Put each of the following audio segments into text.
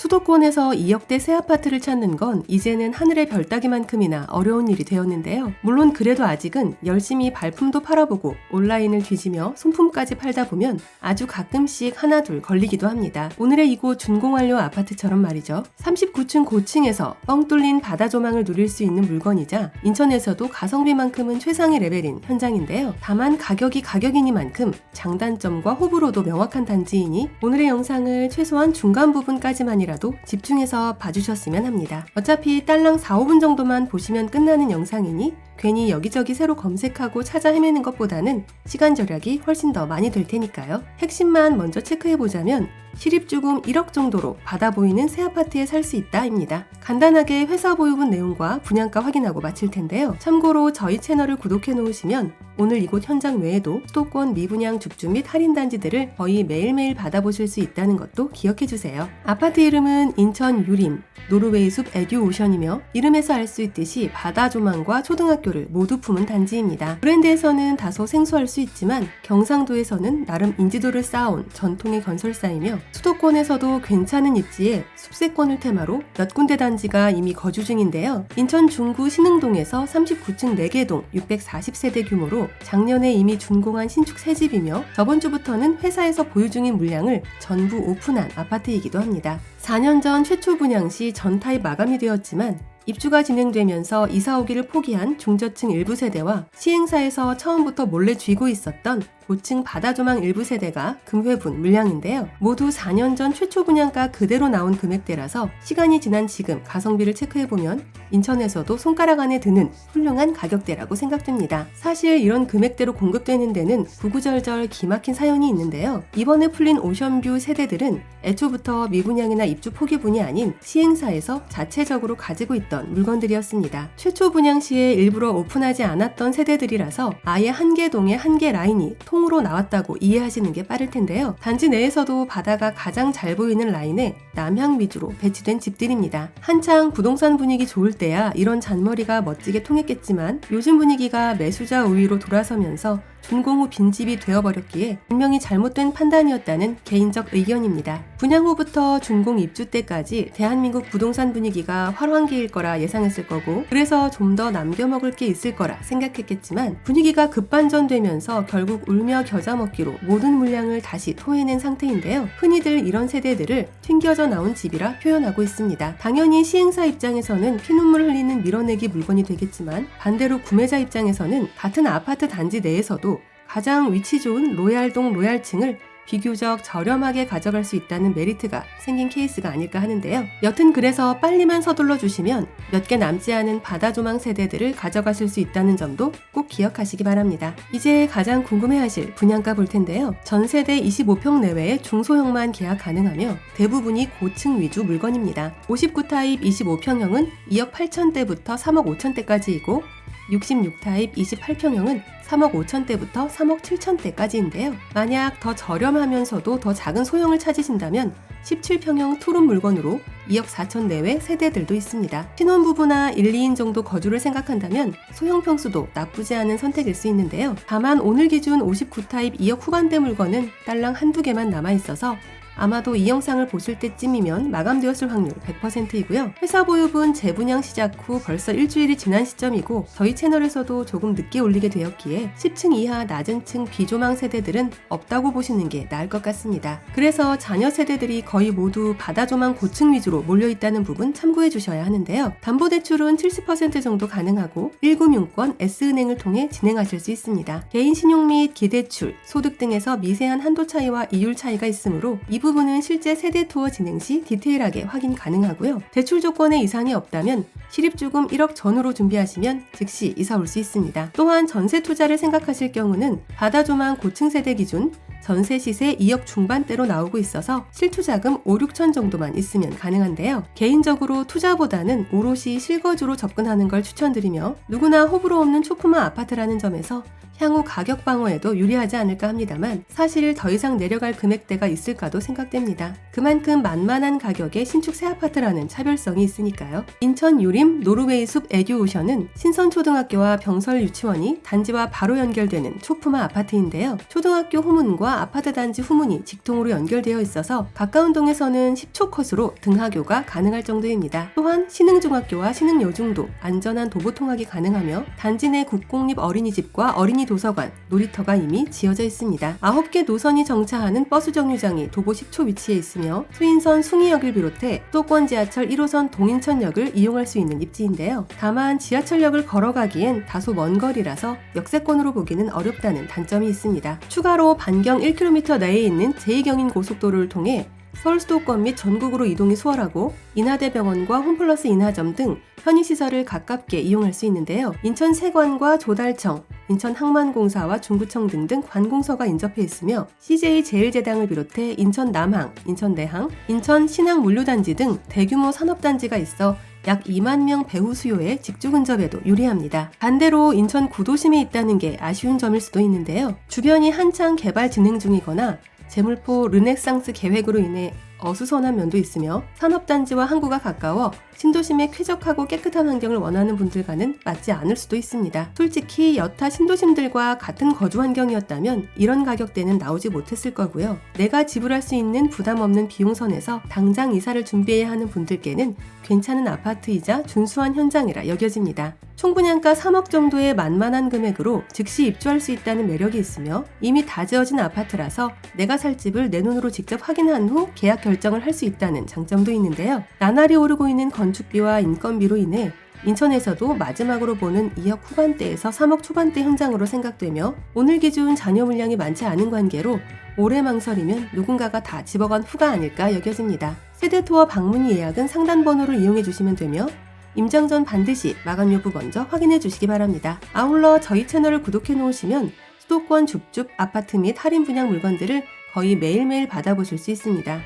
수도권에서 2억대 새 아파트를 찾는 건 이제는 하늘의 별 따기만큼이나 어려운 일이 되었는데요. 물론 그래도 아직은 열심히 발품도 팔아보고 온라인을 뒤지며 손품까지 팔다 보면 아주 가끔씩 하나둘 걸리기도 합니다. 오늘의 이곳 준공완료 아파트처럼 말이죠. 39층 고층에서 뻥 뚫린 바다 조망을 누릴 수 있는 물건이자 인천에서도 가성비만큼은 최상의 레벨인 현장인데요. 다만 가격이 가격이니만큼 장단점과 호불호도 명확한 단지이니 오늘의 영상을 최소한 중간 부분까지만이라도 집중해서 봐주셨으면 합니다. 어차피 딸랑 4-5분 정도만 보시면 끝나는 영상이니 괜히 여기저기 새로 검색하고 찾아 헤매는 것보다는 시간 절약이 훨씬 더 많이 될 테니까요. 핵심만 먼저 체크해보자면 실입주금 1억 정도로 받아 보이는 새 아파트에 살 수 있다입니다. 간단하게 회사 보유분 내용과 분양가 확인하고 마칠 텐데요. 참고로 저희 채널을 구독해 놓으시면 오늘 이곳 현장 외에도 수도권 미분양 죽주 및 할인 단지들을 거의 매일매일 받아보실 수 있다는 것도 기억해 주세요. 아파트 이름은 인천 유림, 노르웨이 숲 에듀오션이며 이름에서 알 수 있듯이 바다 조망과 초등학교를 모두 품은 단지입니다. 브랜드에서는 다소 생소할 수 있지만 경상도에서는 나름 인지도를 쌓아온 전통의 건설사이며 수도권에서도 괜찮은 입지에 숲세권을 테마로 몇 군데 단지가 이미 거주 중인데요. 인천 중구 신흥동에서 39층 4개 동 640세대 규모로 작년에 이미 준공한 신축 새집이며 저번 주부터는 회사에서 보유 중인 물량을 전부 오픈한 아파트이기도 합니다. 4년 전 최초 분양 시 전타입 마감이 되었지만 입주가 진행되면서 이사 오기를 포기한 중저층 일부 세대와 시행사에서 처음부터 몰래 쥐고 있었던 고층 바다조망 일부 세대가 금회분 물량인데요. 모두 4년 전 최초 분양가 그대로 나온 금액대라서 시간이 지난 지금 가성비를 체크해보면 인천에서도 손가락 안에 드는 훌륭한 가격대라고 생각됩니다. 사실 이런 금액대로 공급되는 데는 구구절절 기막힌 사연이 있는데요. 이번에 풀린 오션뷰 세대들은 애초부터 미분양이나 입주 포기분이 아닌 시행사에서 자체적으로 가지고 있던 물건들이었습니다. 최초 분양 시에 일부러 오픈하지 않았던 세대들이라서 아예 한 개 동에 한 개 라인이 통으로 나왔다고 이해하시는 게 빠를 텐데요. 단지 내에서도 바다가 가장 잘 보이는 라인에 남향 위주로 배치된 집들입니다. 한창 부동산 분위기 좋을 때야 이런 잔머리가 멋지게 통했겠지만 요즘 분위기가 매수자 우위로 돌아서면서 준공 후 빈집이 되어버렸기에 분명히 잘못된 판단이었다는 개인적 의견입니다. 분양 후부터 준공 입주 때까지 대한민국 부동산 분위기가 활황기일 거라 예상했을 거고 그래서 좀 더 남겨먹을 게 있을 거라 생각했겠지만 분위기가 급반전되면서 결국 울며 겨자 먹기로 모든 물량을 다시 토해낸 상태인데요. 흔히들 이런 세대들을 튕겨져 나온 집이라 표현하고 있습니다. 당연히 시행사 입장에서는 피눈물 흘리는 밀어내기 물건이 되겠지만 반대로 구매자 입장에서는 같은 아파트 단지 내에서도 가장 위치 좋은 로얄동 로얄층을 비교적 저렴하게 가져갈 수 있다는 메리트가 생긴 케이스가 아닐까 하는데요. 여튼 그래서 빨리만 서둘러 주시면 몇 개 남지 않은 바다조망 세대들을 가져가실 수 있다는 점도 꼭 기억하시기 바랍니다. 이제 가장 궁금해하실 분양가 볼 텐데요. 전세대 25평 내외의 중소형만 계약 가능하며 대부분이 고층 위주 물건입니다. 59타입 25평형은 2억 8천대부터 3억 5천대까지이고 66타입 28평형은 3억 5천대부터 3억 7천대까지인데요. 만약 더 저렴하면서도 더 작은 소형을 찾으신다면 17평형 투룸 물건으로 2억 4천 내외 세대들도 있습니다. 신혼부부나 1, 2인 정도 거주를 생각한다면 소형 평수도 나쁘지 않은 선택일 수 있는데요. 다만 오늘 기준 59타입 2억 후반대 물건은 딸랑 한두 개만 남아있어서 아마도 이 영상을 보실 때쯤이면 마감되었을 확률 100%이고요. 회사 보유분 재분양 시작 후 벌써 일주일이 지난 시점이고 저희 채널에서도 조금 늦게 올리게 되었기에 10층 이하 낮은 층 비조망 세대들은 없다고 보시는 게 나을 것 같습니다. 그래서 자녀 세대들이 거의 모두 바다조망 고층 위주로 몰려있다는 부분 참고해 주셔야 하는데요. 담보대출은 70% 정도 가능하고 1금융권 S은행을 통해 진행하실 수 있습니다. 개인 신용 및 기대출, 소득 등에서 미세한 한도 차이와 이율 차이가 있으므로 이 부분은 실제 세대 투어 진행 시 디테일하게 확인 가능하고요. 대출 조건에 이상이 없다면 실입주금 1억 전후로 준비하시면 즉시 이사 올 수 있습니다. 또한 전세 투자를 생각하실 경우는 바다조망 고층 세대 기준 전세 시세 2억 중반대로 나오고 있어서 실투자금 5, 6천 정도만 있으면 가능한데요. 개인적으로 투자보다는 오롯이 실거주로 접근하는 걸 추천드리며 누구나 호불호 없는 초품화 아파트라는 점에서 향후 가격 방어에도 유리하지 않을까 합니다만 사실 더 이상 내려갈 금액대가 있을까도 생각됩니다. 그만큼 만만한 가격의 신축 새 아파트라는 차별성이 있으니까요. 인천 유림 노르웨이 숲 에듀오션은 신선초등학교와 병설 유치원이 단지와 바로 연결되는 초품화 아파트인데요. 초등학교 후문과 동과 아파트 단지 후문이 직통으로 연결되어 있어서 가까운 동에서는 10초 컷으로 등하교가 가능할 정도입니다. 또한 신흥중학교와 신흥여중도 안전한 도보 통학이 가능하며 단지 내 국공립 어린이집과 어린이 도서관, 놀이터가 이미 지어져 있습니다. 9개 노선이 정차하는 버스 정류장이 도보 10초 위치에 있으며 수인선 숭이역을 비롯해 수도권 지하철 1호선 동인천역을 이용할 수 있는 입지인데요. 다만 지하철역을 걸어가기엔 다소 먼 거리라서 역세권으로 보기는 어렵다는 단점이 있습니다. 추가로 반경 1km 내에 있는 제2경인 고속도로를 통해 서울 수도권 및 전국으로 이동이 수월하고 인하대병원과 홈플러스 인하점 등 편의시설을 가깝게 이용할 수 있는데요. 인천 세관과 조달청, 인천 항만공사와 중구청 등등 관공서가 인접해 있으며 CJ제일제당을 비롯해 인천 남항, 인천 내항, 인천 신항물류단지 등 대규모 산업단지가 있어 약 2만 명 배후 수요에 직주 근접에도 유리합니다. 반대로 인천 구도심에 있다는 게 아쉬운 점일 수도 있는데요. 주변이 한창 개발 진행 중이거나 제물포 르네상스 계획으로 인해 어수선한 면도 있으며 산업단지와 항구가 가까워 신도심의 쾌적하고 깨끗한 환경을 원하는 분들과는 맞지 않을 수도 있습니다. 솔직히 여타 신도심들과 같은 거주 환경이었다면 이런 가격대는 나오지 못했을 거고요. 내가 지불할 수 있는 부담 없는 비용선에서 당장 이사를 준비해야 하는 분들께는 괜찮은 아파트이자 준수한 현장이라 여겨집니다. 총분양가 3억 정도의 만만한 금액으로 즉시 입주할 수 있다는 매력이 있으며 이미 다 지어진 아파트라서 내가 살 집을 내 눈으로 직접 확인한 후 계약 결정을 할 수 있다는 장점도 있는데요. 나날이 오르고 있는 건축비와 인건비로 인해 인천에서도 마지막으로 보는 2억 후반대에서 3억 초반대 현장으로 생각되며 오늘 기준 잔여 물량이 많지 않은 관계로 오래 망설이면 누군가가 다 집어간 후가 아닐까 여겨집니다. 세대투어 방문 예약은 상단 번호를 이용해 주시면 되며 임장 전 반드시 마감 여부 먼저 확인해 주시기 바랍니다. 아울러 저희 채널을 구독해 놓으시면 수도권 줍줍 아파트 및 할인 분양 물건들을 거의 매일매일 받아보실 수 있습니다.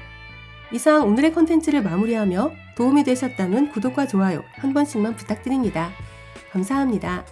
이상 오늘의 컨텐츠를 마무리하며 도움이 되셨다면 구독과 좋아요 한 번씩만 부탁드립니다. 감사합니다.